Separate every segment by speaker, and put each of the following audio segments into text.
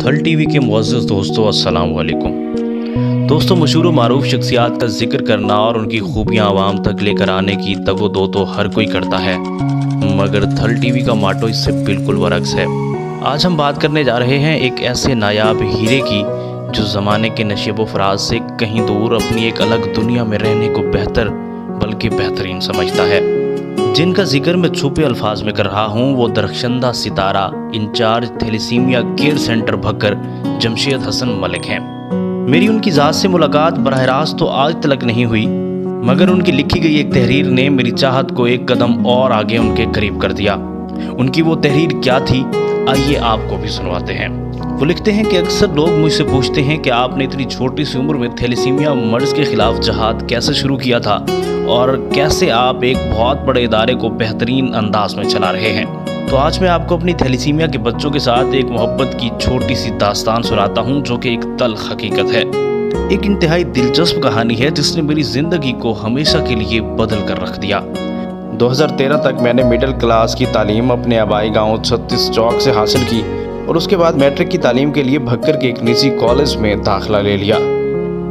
Speaker 1: थल टीवी के मुअज़्ज़ज़ दोस्तों, अस्सलाम वालेकुम। दोस्तों, मशहूर व मारूफ शख्सियात का जिक्र करना और उनकी खूबियाँ आवाम तक लेकर आने की तगो-दो तो हर कोई करता है, मगर थल टीवी का माटो इससे बिल्कुल बरअक्स है। आज हम बात करने जा रहे हैं एक ऐसे नायाब हीरे की जो ज़माने के नशेब व फराज से कहीं दूर अपनी एक अलग दुनिया में रहने को बेहतर बल्कि बेहतरीन समझता है। जिनका जिक्र मैं छुपे अल्फाज में कर रहा हूँ वो दरख्शंदा सितारा, in charge thalassaemia care centre Bhakkar Jamshed Hasan Malik हैं। मेरी उनकी ज़ात से मुलाकात बराह रास्त तो आज तक नहीं हुई, मगर उनकी लिखी गई एक तहरीर ने मेरी चाहत को एक कदम और आगे उनके करीब कर दिया। उनकी वो तहरीर क्या थी, आइए आपको भी सुनवाते हैं। वो लिखते हैं कि अक्सर लोग मुझसे पूछते हैं कि आपने इतनी छोटी सी उम्र में थैलेसीमिया मर्ज़ के ख़िलाफ़ जहाद कैसे शुरू किया था और कैसे आप एक बहुत बड़े इदारे को बेहतरीन अंदाज में चला रहे हैं। तो आज मैं आपको अपनी थैलेसीमिया के बच्चों के साथ एक मोहब्बत की छोटी सी दास्तान सुनाता हूँ जो कि एक तल्ख़ हकीकत है। एक इंतहाई दिलचस्प कहानी है जिसने मेरी ज़िंदगी को हमेशा के लिए बदल कर रख दिया। 2013 तक मैंने मिडिल क्लास की तालीम अपने आबाई गांव 36 चौक से हासिल की और उसके बाद मैट्रिक की तालीम के लिए भक्कर के एक निजी कॉलेज में दाखिला ले लिया।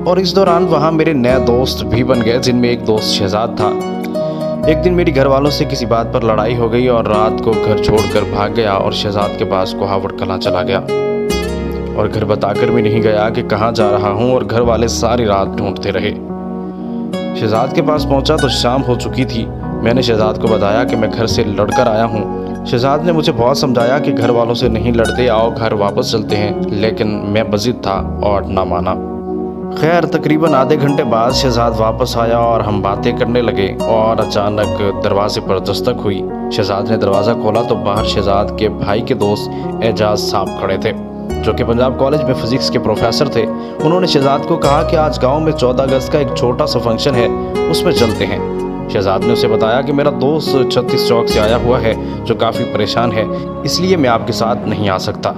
Speaker 1: और इस दौरान वहाँ मेरे नए दोस्त भी बन गए, जिनमें एक दोस्त शहजाद था। एक दिन मेरी घर वालों से किसी बात पर लड़ाई हो गई और रात को घर छोड़कर भाग गया और शहजाद के पास कोहावट कलां चला गया और घर बताकर भी नहीं गया कि कहाँ जा रहा हूँ, और घर वाले सारी रात ढूंढते रहे। शहजाद के पास पहुँचा तो शाम हो चुकी थी। मैंने शहजाद को बताया कि मैं घर से लड़कर आया हूँ। शहजाद ने मुझे बहुत समझाया कि घर वालों से नहीं लड़ते, आओ घर वापस चलते हैं, लेकिन मैं बज़िद था और ना माना। खैर, तकरीबन आधे घंटे बाद शहजाद वापस आया और हम बातें करने लगे और अचानक दरवाजे पर दस्तक हुई। शहजाद ने दरवाज़ा खोला तो बाहर शहजाद के भाई के दोस्त एजाज साहब खड़े थे, जो कि पंजाब कॉलेज में फिज़िक्स के प्रोफेसर थे। उन्होंने शहजाद को कहा कि आज गांव में 14 अगस्त का एक छोटा सा फंक्शन है, उसमें चलते हैं। शहजाद ने उसे बताया कि मेरा दोस्त 36 चौक से आया हुआ है जो काफ़ी परेशान है, इसलिए मैं आपके साथ नहीं आ सकता।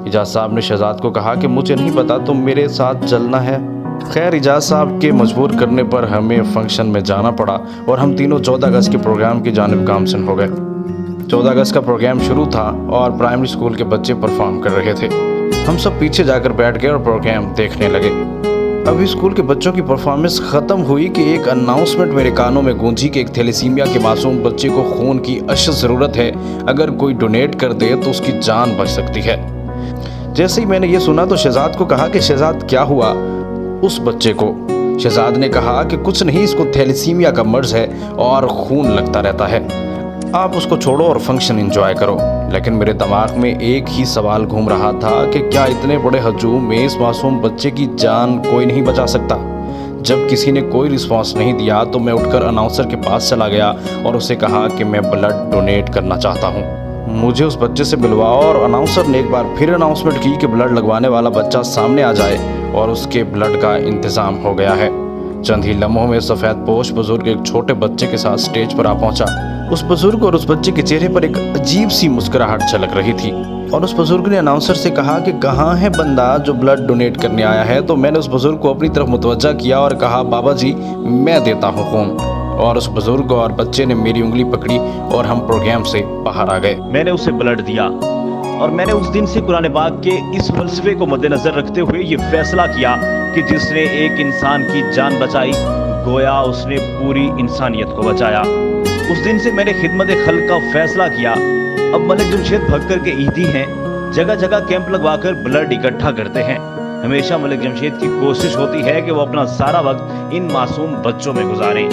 Speaker 1: एजाज साहब ने शहजाद को कहा कि मुझे नहीं पता, तुम मेरे साथ चलना है। खैर, एजाज साहब के मजबूर करने पर हमें फंक्शन में जाना पड़ा और हम तीनों 14 अगस्त के प्रोग्राम की जानिब गामज़न हो गए। 14 अगस्त का प्रोग्राम शुरू था और प्राइमरी स्कूल के बच्चे परफॉर्म कर रहे थे। हम सब पीछे जाकर बैठ गए और प्रोग्राम देखने लगे। अभी स्कूल के बच्चों की परफॉर्मेंस ख़त्म हुई कि एक अनाउंसमेंट मेरे कानों में गूंजी कि एक थैलेसीमिया के मासूम बच्चे को खून की अशद ज़रूरत है, अगर कोई डोनेट कर दे तो उसकी जान बच सकती है। जैसे ही मैंने ये सुना तो शहजाद को कहा कि शहजाद क्या हुआ उस बच्चे को। शहजाद ने कहा कि कुछ नहीं, इसको थैलेसीमिया का मर्ज़ है और खून लगता रहता है, आप उसको छोड़ो और फंक्शन एंजॉय करो। लेकिन मेरे दिमाग में एक ही सवाल घूम रहा था कि क्या इतने बड़े हजूम में इस मासूम बच्चे की जान कोई नहीं बचा सकता। जब किसी ने कोई रिस्पांस नहीं दिया तो मैं उठकर अनाउंसर के पास चला गया और उसे कहा कि मैं ब्लड डोनेट करना चाहता हूँ, मुझे उस बच्चे से मिलवाओ। और अनाउंसर ने एक बार फिर अनाउंसमेंट की कि ब्लड लगवाने वाला बच्चा सामने आ जाए और उसके ब्लड का इंतज़ाम हो गया है। चंद ही लम्हों में सफ़ेद पोश बुजुर्ग एक छोटे बच्चे के साथ स्टेज पर आ पहुंचा। उस बुजुर्ग और उस बच्चे के चेहरे पर एक अजीब सी मुस्कुराहट झलक रही थी और उस बुजुर्ग ने अनाउंसर से कहा कि कहाँ है बंदा जो ब्लड डोनेट करने आया है। तो मैंने उस बुजुर्ग को अपनी तरफ मुतवज्जा किया और कहा, बाबा जी मैं देता हूँ खून। और उस बुजुर्ग और बच्चे ने मेरी उंगली पकड़ी और हम प्रोग्राम से बाहर आ गए।
Speaker 2: मैंने उसे ब्लड दिया और मैंने उस दिन से कुरान पाक के इस फलसफे को मद्देनजर रखते हुए ये फैसला किया कि जिसने एक इंसान की जान बचाई गोया उसने पूरी इंसानियत को बचाया। उस दिन से मैंने खिदमत खल्क का फैसला किया। अब मलिक जमशेद भक्कर के ईदी हैं, जगह जगह कैंप लगवाकर ब्लड इकट्ठा करते हैं। हमेशा मलिक जमशेद की कोशिश होती है कि वो अपना सारा वक्त इन मासूम बच्चों में गुजारें।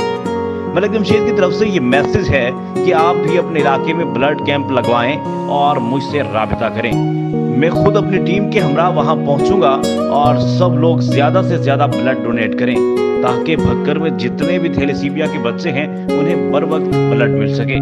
Speaker 2: मलिक जमशेद की तरफ से ये मैसेज है कि आप भी अपने इलाके में ब्लड कैंप लगवाएं और मुझसे राबिता करें। मैं खुद अपनी टीम के हमरा वहां पहुंचूंगा और सब लोग ज़्यादा से ज़्यादा ब्लड डोनेट करें ताकि भक्कर में जितने भी थैलेसीमिया के बच्चे हैं उन्हें बर वक्त ब्लड मिल सके।